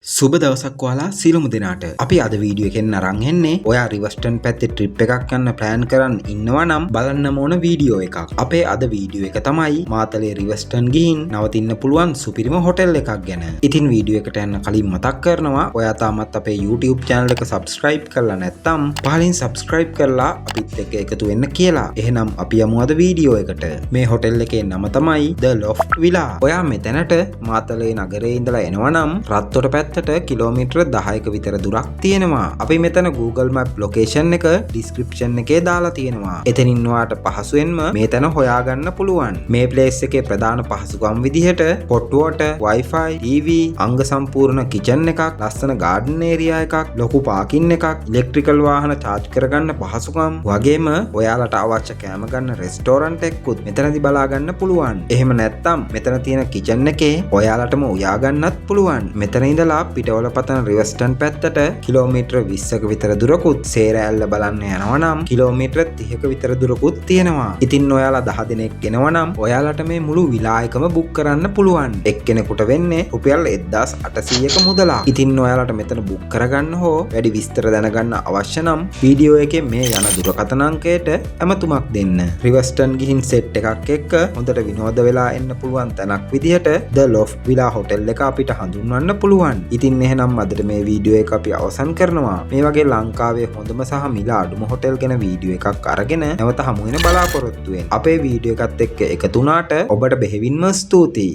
සුබ දවසක් ඔයාලා සියලුම දෙනාට. අපි අද වීඩියෝ එකෙන් අරන් එන්නේ ඔයා රිවර්ස්ටන් පැත්තේ ට්‍රිප් එකක් යන්න ප්ලෑන් කරන් ඉන්නවා නම් බලන්න ඕන වීඩියෝ එකක්. අපේ අද වීඩියෝ එක තමයි මාතලේ රිවර්ස්ටන් ගිහින් නවතින්න පුළුවන් සුපිරිම හොටෙල් එකක් ගැන. ඉතින් වීඩියෝ එකට යන්න කලින් මතක් කරනවා ඔයා තාමත් අපේ YouTube channel එක subscribe කරලා නැත්නම් පහලින් subscribe කරලා අපිත් එක්ක එකතු වෙන්න කියලා. එහෙනම් අපි යමු අද වීඩියෝ එකට. මේ හොටෙල් එකේ නම තමයි The Loft Villa. ඔයා මෙතනට මාතලේ නගරේ ඉඳලා එනවා නම් රත්තොට පැත්තට කිලෝමීටර 10ක විතර දුරක් තියෙනවා. අපි මෙතන Google Map location එක description එකේ දාලා තියෙනවා. එතනින් ඔයාට පහසුවෙන්ම මේ තැන හොයාගන්න පුළුවන්. මේ place එකේ ප්‍රධාන පහසුකම් විදිහට hot water, Wi-Fi, TV, අංග සම්පූර්ණ kitchen එකක්, ලස්සන garden area එකක්, ලොකු parking එකක්, electrical වාහන charge කරගන්න පහසුකම්, වගේම ඔයාලට අවශ්‍ය කෑම ගන්න restaurant එකකුත් මෙතනදී බලා ගන්න පුළුවන්. එහෙම නැත්නම් මෙතන තියෙන kitchen එකේ ඔයාලටම උයා ගන්නත් පුළුවන්. මෙතන ඉඳලා පිටවල පතන රිවර්ස්ටන් පැත්තට කිලෝමීටර 20ක විතර දුරකුත් සේරෑල්ල බලන්න යනවා නම් කිලෝමීටර 30ක විතර දුරකුත් තියෙනවා. ඉතින් ඔයාලා 10 දෙනෙක් ගෙනවා නම් ඔයාලට මේ මුළු විලා එකම බුක් කරන්න පුළුවන්. එක්කෙනෙකුට වෙන්නේ රුපියල් 1800ක මුදලක්. ඉතින් ඔයාලට මෙතන බුක් කරගන්න හෝ වැඩි විස්තර දැනගන්න අවශ්‍ය නම් වීඩියෝ එකේ මේ යන දුරකථන අංකයට ඇමතුමක් දෙන්න. රිවර්ස්ටන් ගිහින් සෙට් එකක් එක්ක හොඳට විනෝද වෙලා එන්න පුළුවන් තැනක් විදිහට The Loft Villa හොටෙල් එක අපිට හඳුන්වන්න පුළුවන්. ඉතින් එහෙනම් අදට මේ වීඩියෝ එක අපි අවසන් කරනවා. මේ වගේ ලංකාවේ හොඳම සහ මිල අඩුම හොටෙල් ගැන වීඩියෝ එකක් අරගෙන නැවත හමු වෙන බලාපොරොත්තු වෙන්න. අපේ වීඩියෝ එකත් එක්ක එකතු වුණාට ඔබට බෙහෙවින්ම ස්තුතියි.